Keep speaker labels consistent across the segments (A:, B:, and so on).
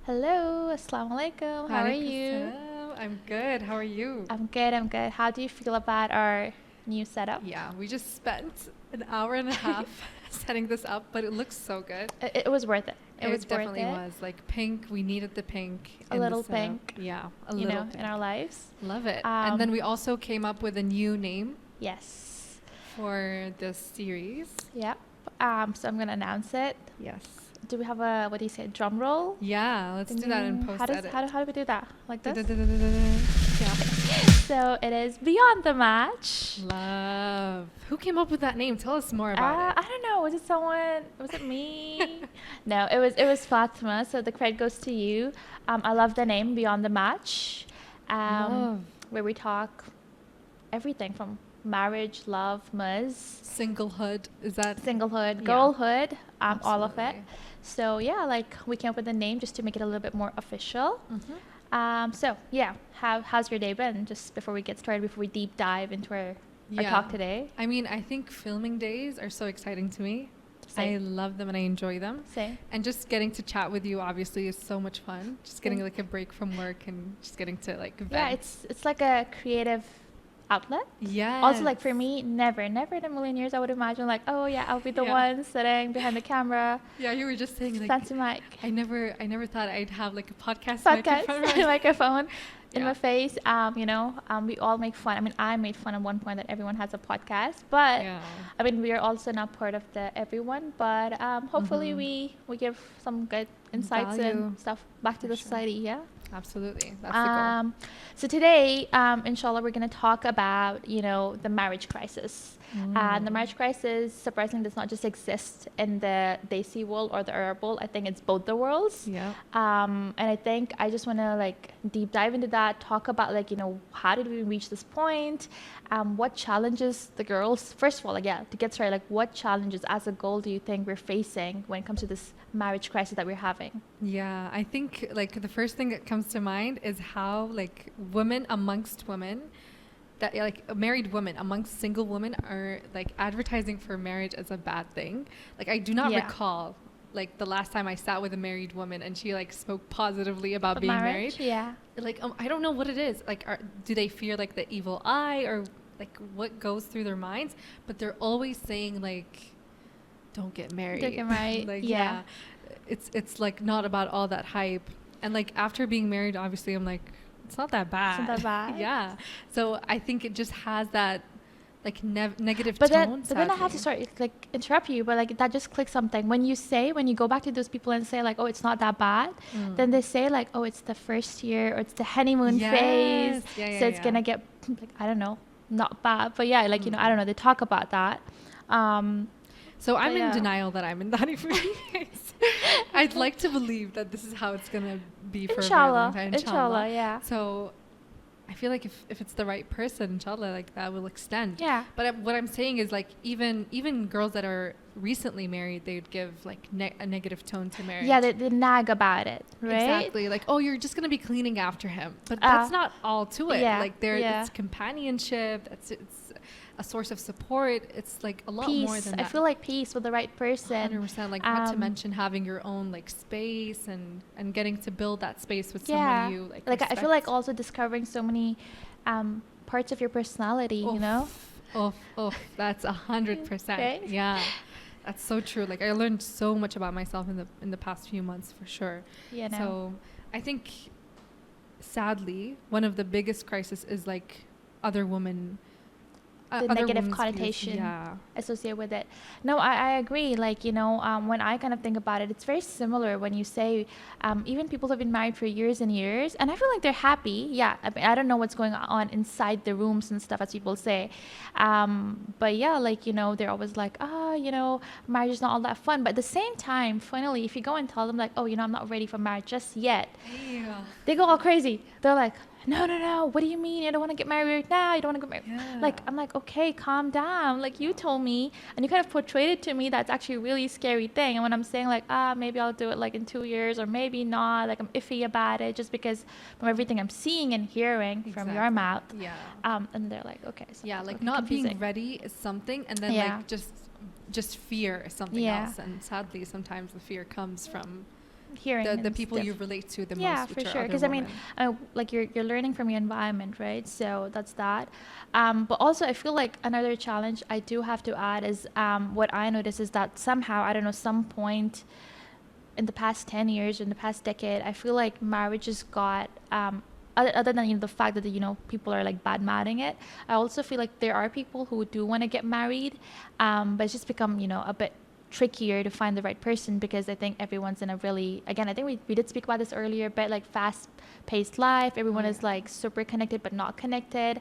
A: Hello, assalamu alaikum. How are you?
B: Waalaikumsalam. I'm good. How are you?
A: I'm good, I'm good. How do you feel about our new setup?
B: Yeah, we just spent an hour and a half setting this up, but it looks so good.
A: It was worth it. It was worth
B: definitely
A: it.
B: was. Like pink, we needed the pink
A: A
B: in the
A: little
B: setup.
A: pink,
B: Yeah, a
A: you
B: little
A: know,
B: pink.
A: in our lives.
B: Love it. And then we also came up with a new name
A: Yes.
B: for this series.
A: Yep. So I'm gonna announce it.
B: Yes.
A: Do we have a, what do you say, drum roll?
B: Yeah, let's do that in
A: Ding.
B: post edit.
A: How do we do that? Like this?
B: Yeah.
A: So it is Beyond the Match.
B: Love. Who came up with that name? Tell us more about it.
A: I don't know. Was it someone? Was it me? No, it was Fatima. So the credit goes to you. I love the name Beyond the Match,
B: Love.
A: where we talk everything from marriage, love, Muzz,
B: Singlehood. Is that
A: singlehood,
B: Yeah.
A: girlhood, all of it.
B: Absolutely.
A: So yeah, like we came up with a name just to make it a little bit more official. So yeah, how's your day been? Just before we get started, before we deep dive into our talk today.
B: I mean, I think filming days are so exciting to me. I
A: Same.
B: love them and I enjoy them.
A: Same.
B: And just getting to chat with you obviously is so much fun. Just getting like a break from work and just getting to like vent.
A: Yeah, it's like a creative outlet.
B: Yes.
A: Also, like for me, never in a million years I would imagine like, oh yeah, I'll be the one sitting behind the camera,
B: Yeah, you were just saying like
A: fancy mic,
B: I never thought I'd have like a podcast
A: microphone in
B: Yeah.
A: my face. We all make fun. I mean, I made fun at one point that everyone has a podcast, but
B: Yeah.
A: I mean, we are also not part of the everyone, but hopefully we give some good insights
B: Value.
A: and stuff back to
B: For
A: the
B: sure.
A: society. Yeah.
B: Absolutely. That's the goal.
A: So today, inshallah, we're going to talk about, the marriage crisis. And the marriage crisis, surprisingly, does not just exist in the Desi world or the Arab world. I think it's both the worlds.
B: Yeah.
A: And I think I just want to like deep dive into that, talk about like, how did we reach this point? What challenges the girls, first of all, like, to get started, like what challenges as a goal do you think we're facing when it comes to this marriage crisis that we're having?
B: Yeah, I think like the first thing that comes to mind is how like women amongst women, that like married women amongst single women are like advertising for marriage as a bad thing. Like I do not recall like the last time I sat with a married woman and she like spoke positively about being married.
A: Yeah.
B: Like I don't know what it is. Like do they fear like the evil eye or like what goes through their minds? But they're always saying like, don't get married.
A: Don't get married.
B: Like
A: yeah.
B: It's like not about all that hype. And like after being married, obviously I'm like, it's not that bad.
A: It's not that bad.
B: Yeah. So I think it just has that like negative
A: but
B: tone.
A: But then I have to start like interrupt you, but like that just clicks something. When you go back to those people and say like, oh, it's not that bad, then they say like, oh, it's the first year or it's the honeymoon phase. So it's gonna get like, I don't know, not bad. But yeah, like, I don't know, they talk about that.
B: So I'm in denial that I'm in that phase. I'd like to believe that this is how it's going to be for a very long time.
A: Inshallah, yeah.
B: So I feel like if it's the right person, inshallah, like that will extend.
A: Yeah.
B: But what I'm saying is like even girls that are recently married, they would give like a negative tone to marriage.
A: Yeah, they nag about it, right?
B: Exactly. Like, oh, you're just going to be cleaning after him. But that's not all to it.
A: Yeah,
B: like it's companionship. It's a source of support. It's like a lot more than that.
A: I feel like peace with the right person.
B: 100%. Like not to mention having your own like space and getting to build that space with someone you like.
A: Like I feel like also discovering so many parts of your personality. That's
B: 100%.
A: Right?
B: Yeah. That's so true. Like I learned so much about myself in the past few months for sure.
A: Yeah. No.
B: So I think sadly one of the biggest crises is like other women.
A: The negative connotation associated with it. No, I agree. Like, when I kind of think about it, it's very similar when you say even people have been married for years and years, and I feel like they're happy. Yeah, I mean, I don't know what's going on inside the rooms and stuff, as people say. But yeah, like, they're always like, marriage is not all that fun. But at the same time, finally, if you go and tell them like, oh, I'm not ready for marriage just yet, they go all crazy. They're like, no, what do you mean? I don't want to get married right now. You don't want to get married.
B: Yeah.
A: Like, I'm like, okay, calm down. Like, you told me, and you kind of portrayed it to me that's actually a really scary thing. And when I'm saying like, maybe I'll do it like in 2 years or maybe not, like I'm iffy about it just because from everything I'm seeing and hearing from your mouth.
B: Yeah.
A: And they're like, okay. So
B: yeah, like not
A: confusing.
B: being ready is something, and then like just fear is something else. And sadly, sometimes the fear comes from
A: hearing
B: the people you relate to the most.
A: Yeah, for sure. Because I mean, like you're learning from your environment, right? So that's that. But also, I feel like another challenge I do have to add is what I notice is that somehow, I don't know, some point in the past 10 years, in the past decade, I feel like marriages got other than, you know, the fact that, you know, people are like bad mouthing it, I also feel like there are people who do want to get married, but it's just become, you know, a bit trickier to find the right person, because I think everyone's in a really, again, I think we did speak about this earlier, but like fast paced life, everyone is like super connected but not connected.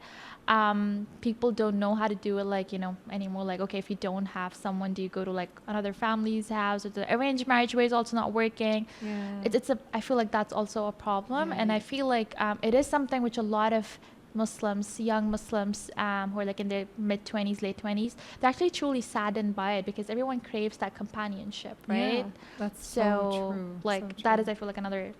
A: People don't know how to do it, like, you know, anymore. Like, okay, if you don't have someone, do you go to like another family's house? Or the arranged marriage way is also not working. I feel like that's also a problem. And I feel like it is something which a lot of Muslims, young Muslims, who are like in their mid-20s, late 20s, they're actually truly saddened by it, because everyone craves that companionship, right?
B: That's so true.
A: Like, that is, I feel like, another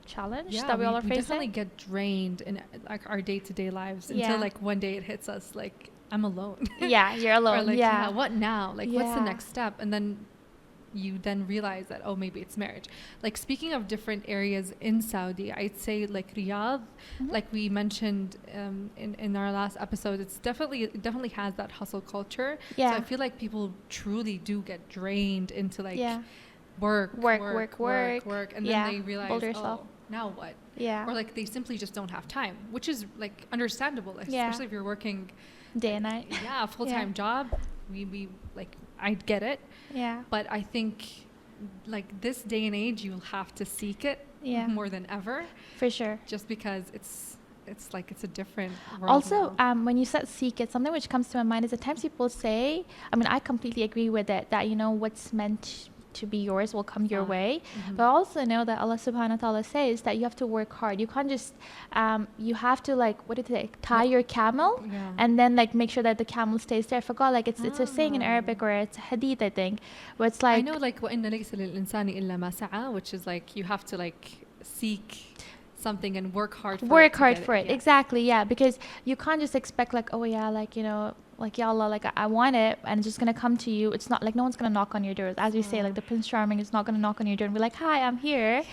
A: challenge that we all are facing. We
B: definitely get drained in like our day-to-day lives until like one day it hits us like, I'm alone.
A: Yeah, you're alone.
B: Or like, what now? Like, what's the next step? And then you then realize that, oh, maybe it's marriage. Like, speaking of different areas in Saudi, I'd say like Riyadh, like we mentioned in our last episode, it definitely has that hustle culture. So I feel like people truly do get drained into like work, and then they realize, oh, now what? Or like they simply just don't have time, which is like understandable, especially if you're working
A: day and night.
B: A full-time job. We like, I get it. But I think like this day and age, you'll have to seek it more than ever. For sure. Just because it's like it's a different world.
A: Also, when you said seek it, something which comes to my mind is at times people say, I mean, I completely agree with it, that, you know, what's meant to be yours will come your way. But I also know that Allah subhanahu wa ta'ala says that you have to work hard. You can't just you have to, like, what did it say, tie your camel and then like make sure that the camel stays there. I forgot, like it's a saying in Arabic, or it's a hadith, I think, where it's like,
B: I know, like وَإِنَّ لَيْسَ لِلْإِنسَانِ إِلَّا مَا سَعَى, which is like you have to like seek something and work hard for it.
A: Exactly, because you can't just expect like, oh yeah, like, you know, like, ya Allah, like I want it and it's just gonna come to you. It's not like, no one's gonna knock on your door, as you say, like the Prince Charming is not gonna knock on your door and be like, hi, I'm here.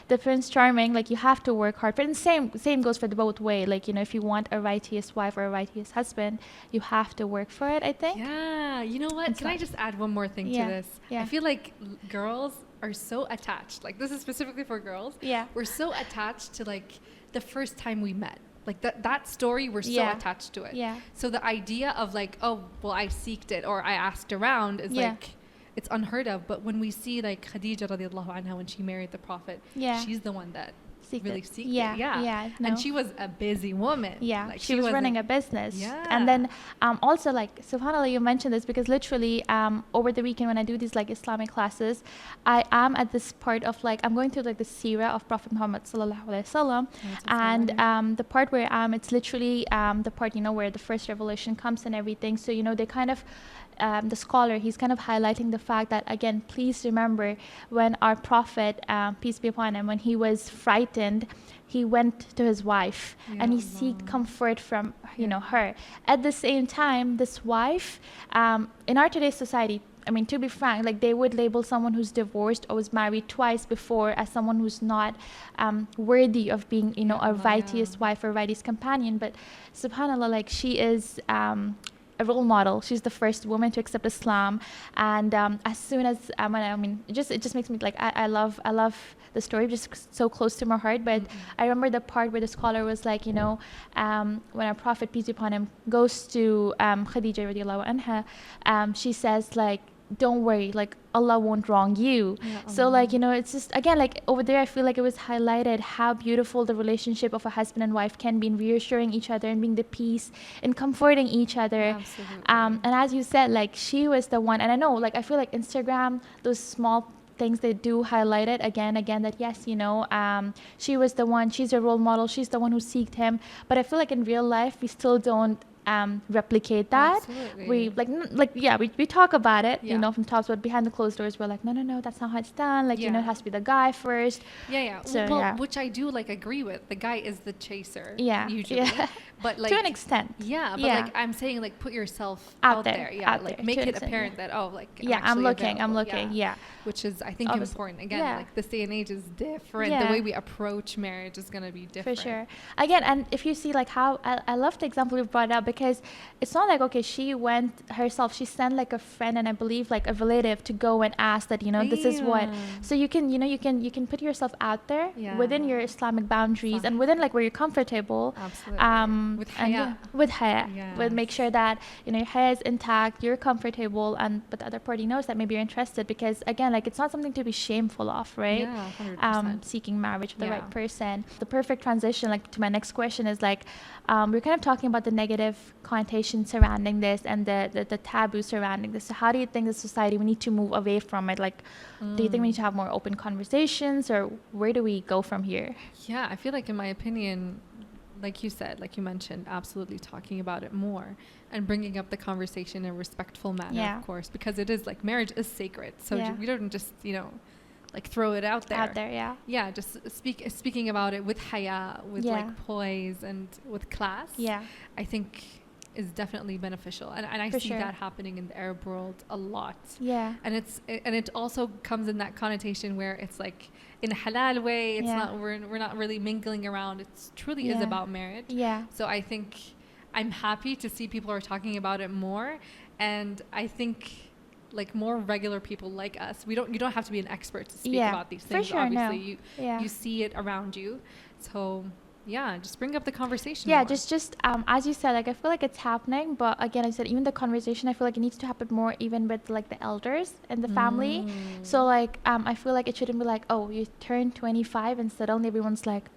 A: The Prince Charming, like, you have to work hard for it. And same goes for the both way, like, you know, if you want a righteous wife or a righteous husband, you have to work for it, I think.
B: You know what, can I just add one more thing to this? I feel like girls are so attached, like this is specifically for girls, we're so attached to like the first time we met. Like that story, we're so attached to it. So the idea of like, oh, well, I seeked it or I asked around is like, it's unheard of. But when we see like Khadija radiallahu anha, when she married the Prophet, she's the one that really seeked it. And she was a busy woman.
A: Like she was running a business. And then also, like, subhanAllah, you mentioned this, because literally over the weekend when I do these like Islamic classes, I am at this part of like, I'm going through like the seerah of Prophet Muhammad sallallahu alaihi wasallam, and the part where it's literally the part, you know, where the first revelation comes and everything. So, you know, they kind of the scholar, he's kind of highlighting the fact that, again, please remember when our Prophet, peace be upon him, when he was frightened, he went to his wife and he sought comfort from, you know, her. At the same time, this wife, in our today's society, I mean, to be frank, like, they would label someone who's divorced or was married twice before as someone who's not worthy of being, you know, a righteous wife or righteous companion. But subhanAllah, like, she is a role model. She's the first woman to accept Islam, and as soon as I mean, it just makes me like, I love the story, just so close to my heart. But I remember the part where the scholar was like, you know, when our Prophet, peace be upon him, goes to Khadija radiallahu anha, she says like, don't worry, like, Allah won't wrong you. So like, you know, it's just, again, like, over there I feel like it was highlighted how beautiful the relationship of a husband and wife can be, in reassuring each other and being the peace and comforting each other. And as you said, like, she was the one, and I know, like, I feel like Instagram, those small things, they do highlight it again, that yes, you know, she was the one, she's a role model, she's the one who seeked him. But I feel like in real life we still don't replicate that.
B: Absolutely.
A: We talk about it,
B: Yeah.
A: you know, from tops, but behind the closed doors we're like, no, that's not how it's done, like, you know, it has to be the guy first. So,
B: well, which I do like agree with. The guy is the chaser, usually. But like
A: to an extent,
B: but like I'm saying, like, put yourself out there, like make it apparent that I'm looking, which is, I think, important. Again, like, this day and age is different. The way we approach marriage is going to be different,
A: for sure. Again, and if you see like how I love the example you brought up, because it's not like, okay, she went herself, she sent like a friend and I believe like a relative to go and ask that, you know, this is what, so you can, you know, you can put yourself out there within your Islamic boundaries and within like where you're comfortable.
B: Absolutely. With haya.
A: With haya. With make sure that, you know, your hair is intact, you're comfortable, and but the other party knows that maybe you're interested, because again, like, it's not something to be shameful of, right?
B: 100%.
A: Seeking marriage with the right person. The perfect transition, like, to my next question is like, we're kind of talking about the negative connotation surrounding this and the taboo surrounding this. So how do you think the society, we need to move away from it? Like, do you think we need to have more open conversations, or where do we go from here?
B: Yeah, I feel like, in my opinion, like you said, like you mentioned, absolutely talking about it more and bringing up the conversation in a respectful manner, of course, because it is like, marriage is sacred. So we don't just, you know, like, throw it out there. Just speaking about it with haya, with like poise and with class, I think is definitely beneficial, and I see that happening in the Arab world a lot. And it also comes in that connotation where it's like, in a halal way, it's not, we're not really mingling around, it truly is about marriage. So I think I'm happy to see people are talking about it more, and I think, like, more regular people like us, you don't have to be an expert to speak about these things. Obviously, you see it around you, so just bring up the conversation more.
A: just as you said, like, I feel like it's happening, but again, I said, even the conversation, I feel like it needs to happen more even with like the elders in the family. So like, I feel like it shouldn't be like, oh, you turn 25 and suddenly everyone's like,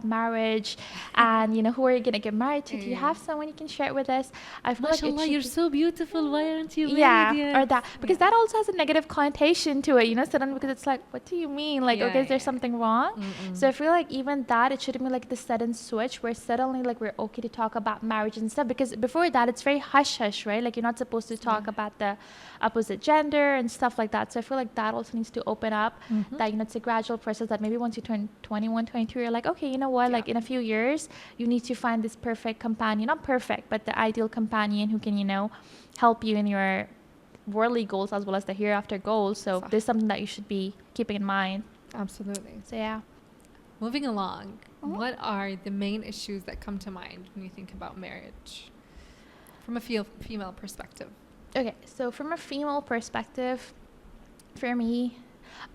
A: marriage, and you know, who are you gonna get married to? Do you have someone you can share it with us? I feel
B: Mashallah,
A: like
B: you're so beautiful, why aren't you married yet?
A: Or that, because that also has a negative connotation to it, you know, suddenly, because it's like, what do you mean, like, okay, is there something wrong? So I feel like even that, it shouldn't be like this sudden switch where suddenly, like, we're okay to talk about marriage and stuff, because before that it's very hush hush, right? Like, you're not supposed to talk about the opposite gender and stuff like that. So I feel like that also needs to open up, that, you know, it's a gradual process, that maybe once you turn 21, 22, you're like, okay, you know what, like, in a few years you need to find this perfect companion, not perfect, but the ideal companion who can, you know, help you in your worldly goals as well as the hereafter goals. So there's something that you should be keeping in mind.
B: Absolutely.
A: So
B: moving along, what are the main issues that come to mind when you think about marriage from a female perspective?
A: Okay, so from a female perspective, for me,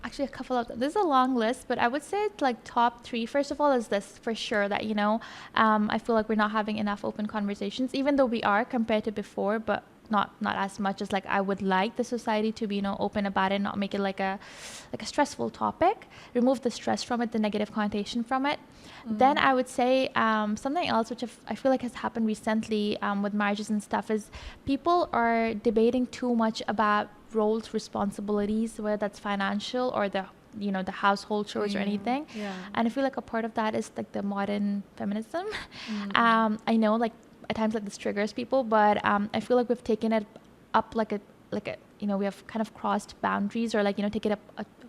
A: actually a couple of them. This is a long list, but I would say it's like top 3. First of all is this, for sure, that, you know, I feel like we're not having enough open conversations, even though we are compared to before, but not as much as like I would like the society to be, you know, open about it, not make it like a stressful topic, remove the stress from it, the negative connotation from it. Then I would say something else which I feel like has happened recently with marriages and stuff is people are debating too much about roles, responsibilities, whether that's financial or the, you know, the household chores or anything. And I feel like a part of that is like the modern feminism. I know, like, at times like this triggers people, but I feel like we've taken it up like a you know, we have kind of crossed boundaries, or like, you know, take it up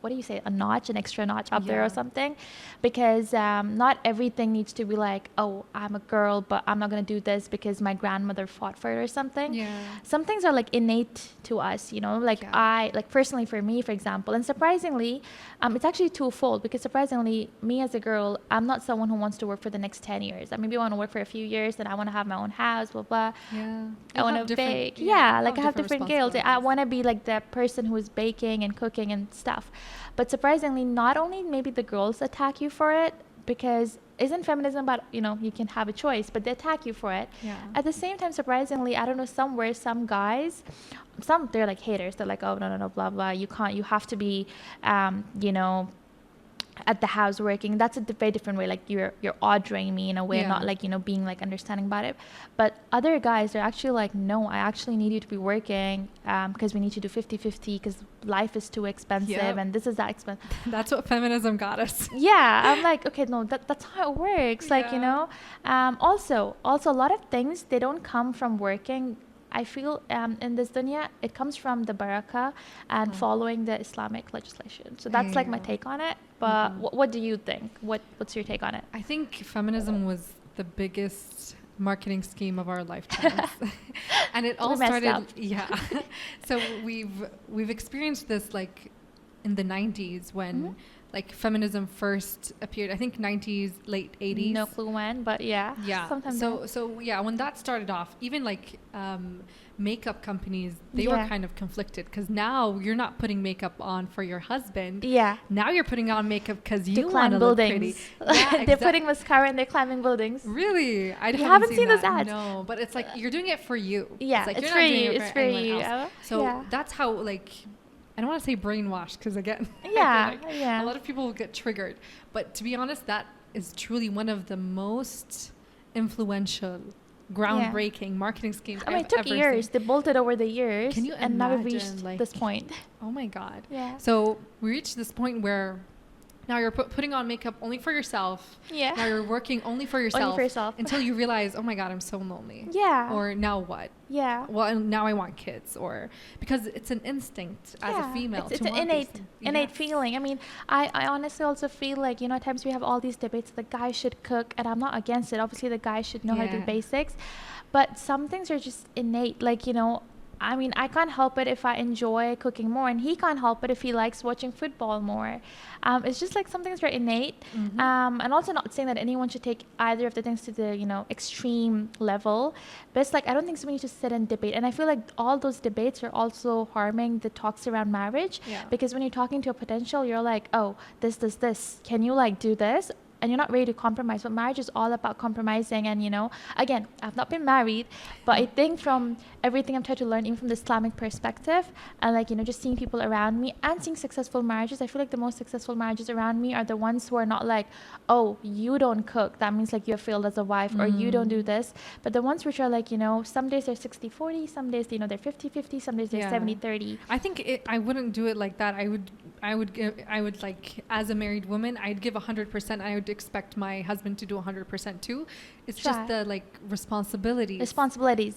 A: what do you say, an extra notch up there or something, because not everything needs to be like, oh, I'm a girl, but I'm not going to do this because my grandmother fought for it or something. Some things are like innate to us, you know, like I, like, personally for me, for example, and surprisingly, it's actually twofold, because surprisingly, me as a girl, I'm not someone who wants to work for the next 10 years. I maybe want to work for a few years, and I want to have my own house, blah, blah. I want to bake. Like, I have different skills. I want to be like the person who is baking and cooking and stuff. But surprisingly, not only maybe the girls attack you for it, because isn't feminism about, you know, you can have a choice, but they attack you for it. At the same time, surprisingly, I don't know, somewhere some guys, they're like haters. They're like, oh, no, blah, blah, you can't, you have to be, you know, at the house working. That's a very different way. Like you're ordering me in a way, not like, you know, being like understanding about it. But other guys are actually like, no, I actually need you to be working because we need to do 50-50 because life is too expensive and this is that expensive.
B: That's what feminism got us.
A: Yeah, I'm like, okay, no, that's how it works. Like, you know, also a lot of things, they don't come from working. I feel in this dunya, it comes from the barakah and following the Islamic legislation. So that's like my take on it. But what do you think? What's your take on it?
B: I think feminism was the biggest marketing scheme of our lifetimes. And it all started, so we've experienced this like in the 90s when like feminism first appeared. I think 90s, late 80s.
A: No clue when, but yeah. Sometimes
B: So yeah, when that started off, even like makeup companies, they were kind of conflicted because now you're not putting makeup on for your husband. Yeah. Now you're putting on makeup because you want to look pretty.
A: Yeah, they're putting mascara and they're climbing buildings.
B: Really? I
A: haven't seen those ads.
B: No, but it's like you're doing it for you.
A: Yeah,
B: it's like
A: it's for you. It's for you.
B: So that's how like, I don't want to say brainwashed because again, a lot of people will get triggered. But to be honest, that is truly one of the most influential, groundbreaking marketing schemes I've
A: it took years.
B: Seen.
A: They bolted over the years.
B: Can you
A: and now we've
B: imagine,
A: reached this point.
B: Oh my God.
A: Yeah.
B: So we reached this point where now you're putting on makeup only for yourself. Yeah. Now you're working only for yourself.
A: Only for yourself.
B: Until you realize, oh my God, I'm so lonely.
A: Yeah.
B: Or now what?
A: Yeah.
B: Well, now I want kids. Or because it's an instinct as a female.
A: It's an innate feeling. I mean, I honestly also feel like, you know, at times we have all these debates. The guy should cook, and I'm not against it. Obviously, the guy should know how to do basics. But some things are just innate. Like, you know, I mean, I can't help it if I enjoy cooking more, and he can't help it if he likes watching football more. It's just like some things are innate. And also not saying that anyone should take either of the things to the, you know, extreme level. But it's like, I don't think so we need to sit and debate. And I feel like all those debates are also harming the talks around marriage. Because when you're talking to a potential, you're like, oh, this. Can you like do this? And you're not ready to compromise. But marriage is all about compromising. And, you know, again, I've not been married, but I think from everything I've tried to learn, even from the Islamic perspective, and like, you know, just seeing people around me and seeing successful marriages, I feel like the most successful marriages around me are the ones who are not like, oh, you don't cook, that means like you have failed as a wife, or you don't do this. But the ones which are like, you know, some days they're 60-40, some days, you know, they're 50-50, some days they're 70-30.
B: I think I wouldn't do it like that. I would like, as a married woman, I'd give 100%. I would expect my husband to do 100% too. It's just the like responsibilities.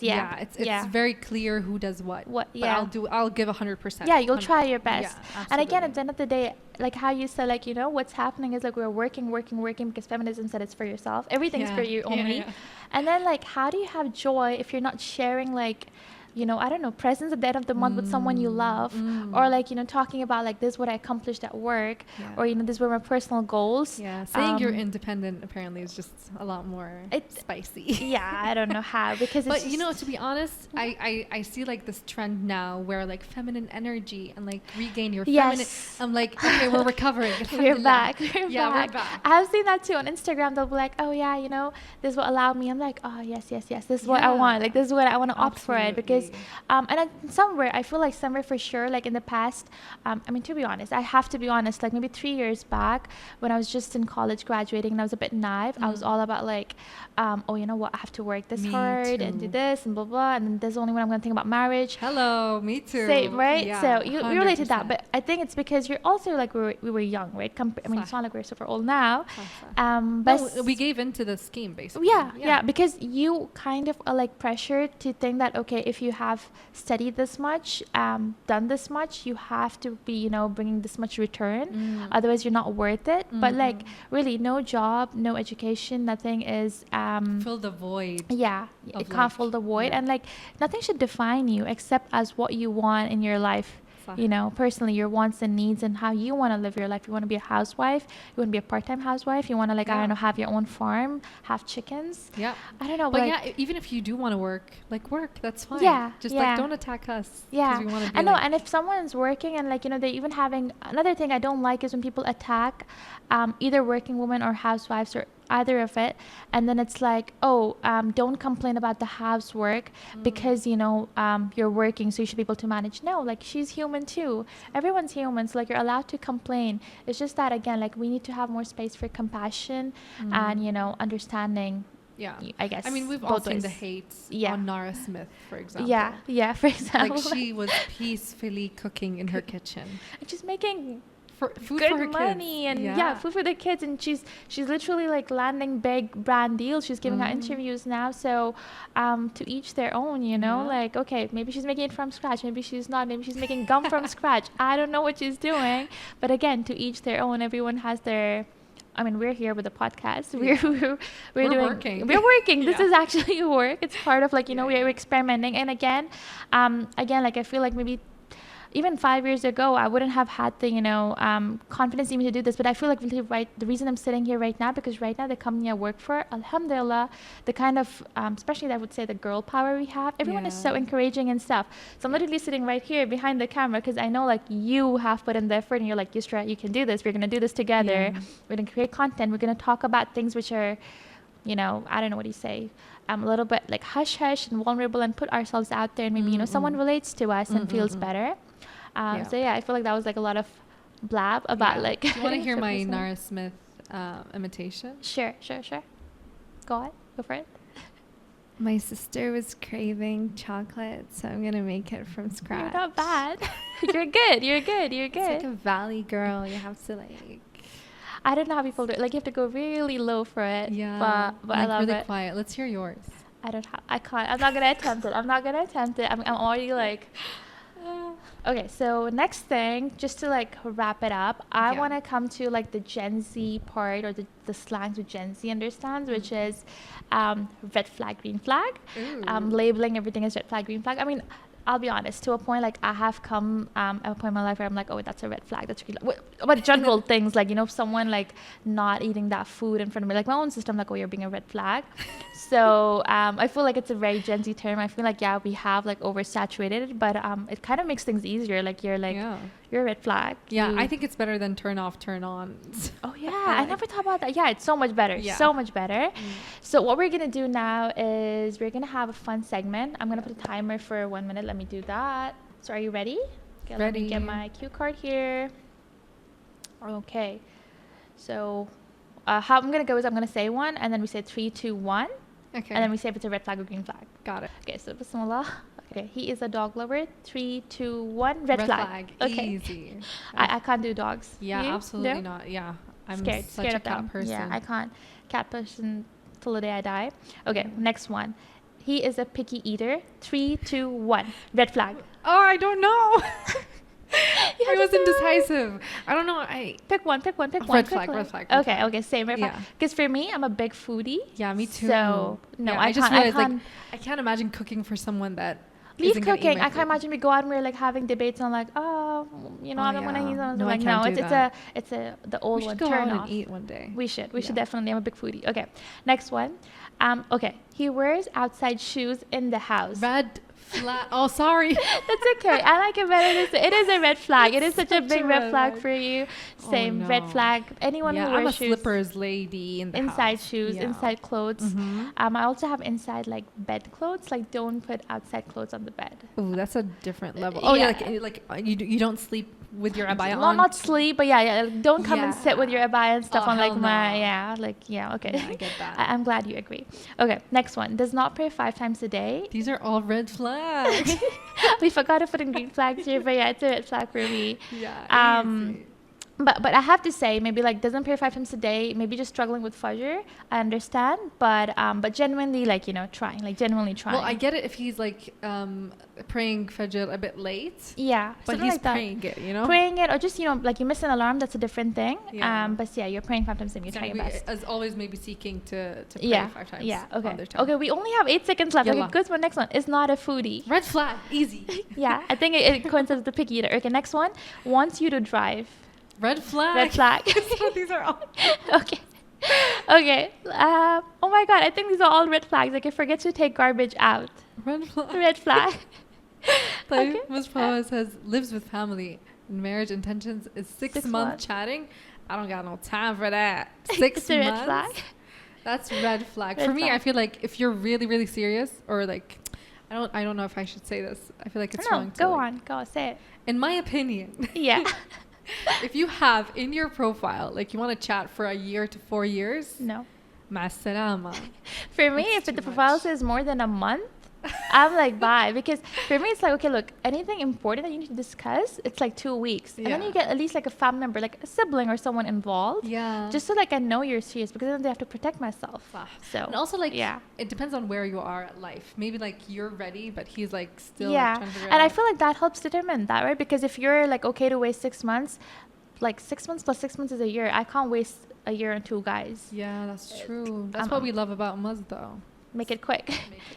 A: Yeah.
B: It's very clear who does what. I'll give 100%.
A: Yeah, you'll try your best.
B: Yeah,
A: and again, at the end of the day, like how you said, like, you know, what's happening is like we're working because feminism said it's for yourself. Everything's for you only. And then like, how do you have joy if you're not sharing like, you know, I don't know, presents at the end of the month with someone you love, or like, you know, talking about like, this is what I accomplished at work, or, you know, this were my personal goals.
B: Yeah, saying you're independent apparently is just a lot more spicy.
A: Yeah, I don't know how, because
B: but you know, to be honest, I see like this trend now where like feminine energy and like regain your feminine. I'm like, okay, we're recovering.
A: We're back.
B: We're back.
A: I have seen that too on Instagram. They'll be like, oh yeah, you know, this will allow me. I'm like, oh yes, this is what I want. Like, this is what I want to opt for it, because and somewhere I feel like somewhere for sure, like in the past, I mean, to be honest, I have to be honest, like maybe 3 years back when I was just in college graduating and I was a bit naive, I was all about like, oh, you know what, I have to work this hard and do this and blah blah, and then there's only when I'm going to think about marriage.
B: Hello, me too.
A: Same, right?
B: Yeah,
A: so you relate to that, but I think it's because you're also like, we were young, right? I mean, it's not like we're super old now.
B: But we gave into the scheme basically.
A: Yeah, because you kind of are like pressured to think that, okay, if you have studied this much, done this much, you have to be, you know, bringing this much return, otherwise you're not worth it. But like, really, no job, no education, nothing is
B: fill the void.
A: It can't fill the void. And like, nothing should define you except as what you want in your life. You know, personally, your wants and needs and how you want to live your life. You want to be a housewife, you want to be a part-time housewife, you want to like, I don't know, have your own farm, have chickens. I don't know,
B: but
A: like,
B: even if you do want to work, that's fine. Like, don't attack us.
A: We want to I know, and if someone's working and like, you know, they're even having, another thing I don't like is when people attack either working women or housewives or either of it. And then it's like, oh, don't complain about the housework because, you know, you're working, so you should be able to manage. No, like, she's human too. Everyone's human. So, like, you're allowed to complain. It's just that, again, like, we need to have more space for compassion and, you know, understanding.
B: Yeah,
A: I guess.
B: I mean, we've all seen the hate on Nara Smith, for example.
A: Yeah, for example.
B: Like, she was peacefully cooking in her kitchen.
A: And she's making
B: food
A: good
B: for her
A: money
B: kids.
A: and food for the kids, and she's literally like landing big brand deals. She's giving out interviews now, so to each their own, you know. Like, okay, maybe she's making it from scratch, maybe she's not, maybe she's making gum from scratch. I don't know what she's doing, but again, to each their own. Everyone has their, I mean, we're here with a podcast. We're doing
B: working.
A: We're working. This is actually work. It's part of, like, you know, we're experimenting. And again, like, I feel like maybe even 5 years ago, I wouldn't have had the, you know, confidence even to do this. But I feel like really the reason I'm sitting here right now, because right now the company I work for, alhamdulillah, the kind of, especially I would say the girl power we have, everyone is so encouraging and stuff. So I'm literally sitting right here behind the camera because I know, like, you have put in the effort and you're like, Yusra, you can do this. We're going to do this together. We're going to create content. We're going to talk about things which are, you know, I don't know what you say, a little bit like hush hush and vulnerable, and put ourselves out there, and maybe, you know, someone relates to us and feels better. So yeah, I feel like that was like a lot of blab about like.
B: Do you want to hear my Nara Smith imitation?
A: Sure. Go on, go for it.
C: My sister was craving chocolate, so I'm gonna make it from scratch.
A: You're not bad. You're good.
C: It's like a valley girl. You have to like.
A: I don't know how people do it. Like, you have to go really low for it.
B: Yeah.
A: But I love
B: really
A: it.
B: quiet. Let's hear yours.
A: I can't. I'm not gonna attempt it. I'm already like. Okay, so next thing, just to like wrap it up, I want to come to like the Gen Z part, or the slangs which Gen Z understands, which is red flag, green flag, labeling everything as red flag, green flag. I mean, I'll be honest, to a point, like, I have come at a point in my life where I'm like, oh, that's a red flag, that's green flag. But general things, like, you know, someone like not eating that food in front of me, like my own system, like, oh, you're being a red flag. So I feel like it's a very Gen Z term. I feel like, yeah, we have like oversaturated, but it kind of makes things easier. Like, you're like, you're a red flag.
B: Yeah, I think it's better than turn off, turn on.
A: Oh yeah, I never thought about that. Yeah, it's so much better. So much better. So what we're gonna do now is we're gonna have a fun segment. I'm gonna put a timer for 1 minute. Let me do that. So are you ready? Okay,
B: ready.
A: Let me get my cue card here. Okay. So how I'm gonna go is I'm gonna say one, and then we say 3, 2, 1.
B: Okay.
A: And then we say if it's a red flag or green flag.
B: Got it.
A: Okay, so Bismillah. Okay, he is a dog lover. 3, 2, 1. Red flag. Okay.
B: Easy.
A: I can't do dogs.
B: Yeah,
A: You?
B: absolutely
A: No?
B: not. Yeah. I'm
A: Scared
B: such a
A: of them.
B: cat person.
A: Yeah, I can't. Cat person till the day I die. Okay, next one. He is a picky eater. 3, 2, 1. Red flag.
B: Oh, I don't know. I was indecisive. I don't know.
A: Pick one.
B: Red flag.
A: Okay, same. Red flag. Because for me, I'm a big foodie.
B: Yeah, me too.
A: So no,
B: yeah,
A: I
B: just
A: can't.
B: realized, like, I can't imagine cooking for someone that.
A: Leave
B: isn't gonna eat
A: cooking.
B: my
A: I can't
B: food.
A: imagine we go out and we're like having debates on like, oh, you know, I don't want to eat something.
B: No,
A: like,
B: I can't do that.
A: it's the old
B: We
A: one.
B: should go
A: Turn
B: out
A: off.
B: and eat one day.
A: We should definitely. I'm a big foodie. Okay, next one. Okay, he wears outside shoes in the house.
B: Red flag. Oh, sorry.
A: That's okay. I like it better. It is a red flag. It is such a big red flag for you. Same red flag. Anyone who wears
B: I'm a
A: shoes.
B: slippers lady in the
A: Inside
B: house.
A: shoes, inside clothes. I also have inside like bed clothes. Like, don't put outside clothes on the bed.
B: Ooh, that's a different level. Oh yeah, like you don't sleep with your abaya on.
A: Not sleep, but like, don't come and sit with your abaya and stuff on like my okay.
B: Yeah, I get that.
A: I'm glad you agree. Okay, next one. Does not pray 5 times a day.
B: These are all red flags.
A: We forgot to put in green flags here, but yeah, it's a red flag for me.
B: Yeah. Easy.
A: But I have to say, maybe like doesn't pray 5 times a day, maybe just struggling with fajr. I understand, but genuinely, like, you know, genuinely trying.
B: Well, I get it if he's like praying fajr a bit late.
A: Yeah,
B: but he's like praying it, you know.
A: Praying it, or just, you know, like you miss an alarm. That's a different thing. Yeah. But yeah, you're praying 5 times a day. You try your best.
B: As always, maybe seeking to pray 5 times.
A: Yeah. Okay.
B: On their time.
A: Okay. We only have 8 seconds left.
B: Yalla.
A: Okay. Good. One. Next one is not a foodie.
B: Red flag. Easy.
A: Yeah. I think it coincides with the picky eater. Okay. Next one wants you to drive.
B: Red flag.
A: Red flag.
B: These are all.
A: Okay. Okay. Oh my God. I think these are all red flags. Like, I forget to take garbage out.
B: Red flag.
A: Red flag.
B: Okay. Muzz says lives with family. Marriage intentions is 6 months chatting. I don't got no time for that. 6
A: It's a red
B: months.
A: flag.
B: That's red flag.
A: Red
B: For me,
A: flag.
B: I feel like if you're really, really serious, or like, I don't know if I should say this. I feel like it's wrong.
A: Go on. Go say it.
B: In my opinion.
A: Yeah.
B: If you have in your profile, like you want to chat for a year to 4 years.
A: No.
B: Ma salama.
A: For me,
B: That's
A: if the
B: too
A: profile
B: much.
A: says more than a month, I'm like, bye. Because for me, it's like, okay, look, anything important that you need to discuss, it's like 2 weeks. And then
B: Yeah.
A: you get at least like a family member, like a sibling or someone involved.
B: Yeah.
A: Just so like I know you're serious, because then they have to protect myself. So
B: And also like,
A: yeah.
B: it depends on where you are at life. Maybe like you're ready, but he's like still
A: Yeah.
B: like, trying to figure
A: And
B: it
A: I
B: out.
A: feel like that helps determine that, right? Because if you're like okay to wait 6 months, like 6 months plus 6 months is a year. I can't waste a year on 2 guys.
B: Yeah, that's true. That's
A: I'm-
B: what we love about Muzz though.
A: Make it quick.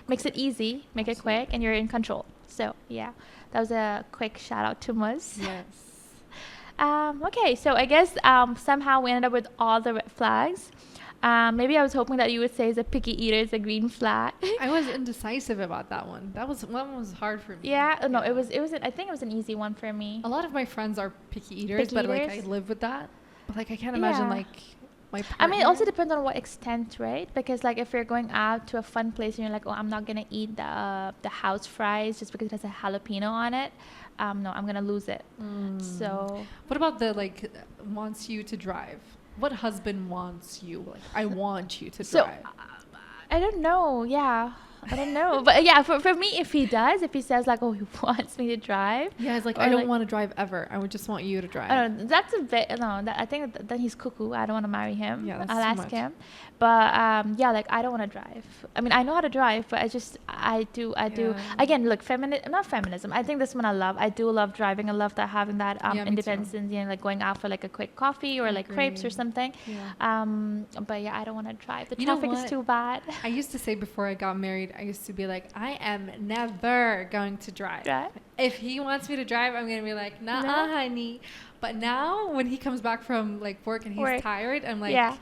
A: Makes it easy, make it quick, and you're in control. So yeah, that was a quick shout out to Muzz.
B: Yes.
A: Okay, so I guess somehow we ended up with all the red flags. Maybe I was hoping that you would say the picky eater is a green flag.
B: I was indecisive about that one. That was hard for me.
A: Yeah, no, it was I think it was an easy one for me.
B: A lot of my friends are picky eaters,
A: Picky
B: but like I
A: eaters?
B: live with that. But like I can't imagine
A: Yeah.
B: like my partner.
A: I mean, it also depends on what extent, right? Because like if you're going out to a fun place and you're like, oh, I'm not gonna eat the house fries just because it has a jalapeno on it. No, I'm gonna lose it. So
B: What about the like wants you to drive? What husband wants you? Like I want you to
A: so
B: drive.
A: I don't know. Yeah, I don't know. But yeah, for me, if he says like, oh, he wants me to drive.
B: Yeah, it's like
A: or
B: I don't
A: like-
B: want to drive ever. I would just want you to drive.
A: I don't know. That's a bit. No, I think then he's cuckoo. I don't want to marry him.
B: Yeah, that's
A: I'll
B: too
A: ask
B: much.
A: him. But yeah, like I don't want to drive. I mean, I know how to drive, but I do.
B: Yeah.
A: Again, look, not feminism. I think this one I love. I do love driving. I love that having that
B: Yeah, me too.
A: independence and like going out for like a quick coffee or like crepes or
B: Agree.
A: something.
B: Yeah.
A: But yeah, I don't want to drive. The
B: You know
A: traffic is
B: what?
A: too bad.
B: I used to say before I got married, I used to be like, I am never going to drive.
A: Drive?
B: If he wants me to drive, I'm gonna be like, nah,
A: No.
B: honey. But now, when he comes back from like work and he's
A: Work.
B: tired, I'm like,
A: Yeah.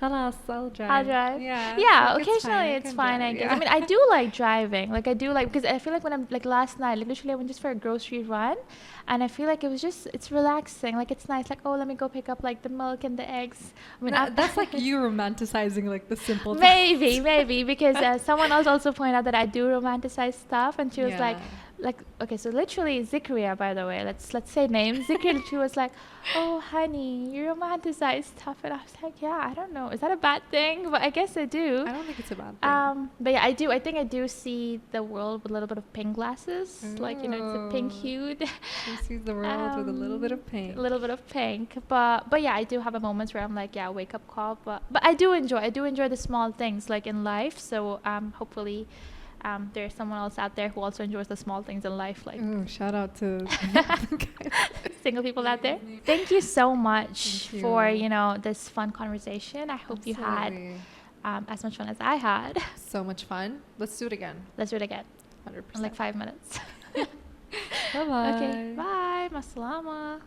B: Halas, I'll drive.
A: I'll drive.
B: Yeah.
A: Yeah,
B: like,
A: occasionally
B: I
A: it's
B: can
A: fine, I
B: drive,
A: guess.
B: yeah.
A: I mean, I do like driving. Like, I do like, because I feel like when I'm, like last night, like literally I went just for a grocery run. And I feel like it's relaxing. Like, it's nice. Like, oh, let me go pick up like the milk and the eggs. I mean,
B: That's like you romanticizing like the simple.
A: maybe, because someone else also pointed out that I do romanticize stuff. And she was like, okay, so literally Zikria, by the way, let's say names. Zikria, she was like, oh, honey, you romanticize stuff. And I was like, yeah, I don't know. Is that a bad thing? But I guess I do.
B: I don't think it's a bad thing.
A: But yeah, I do. I think I do see the world with a little bit of pink glasses. Like, it's a pink hued.
B: She sees the world with a little bit of pain.
A: A little bit of pink. But yeah, I do have a moments where I'm like, yeah, wake up call. But I do enjoy the small things like in life. So hopefully there's someone else out there who also enjoys the small things in life, like
B: Ooh, shout out to
A: single people out there. Thank you so much
B: Thank
A: for
B: you.
A: this fun conversation. I hope you had
B: Absolutely.
A: as much fun as I had.
B: So much fun. Let's do it again.
A: Let's do it again
B: 100%.
A: in like 5 minutes.
B: Bye-bye.
A: Okay, bye. Masalama.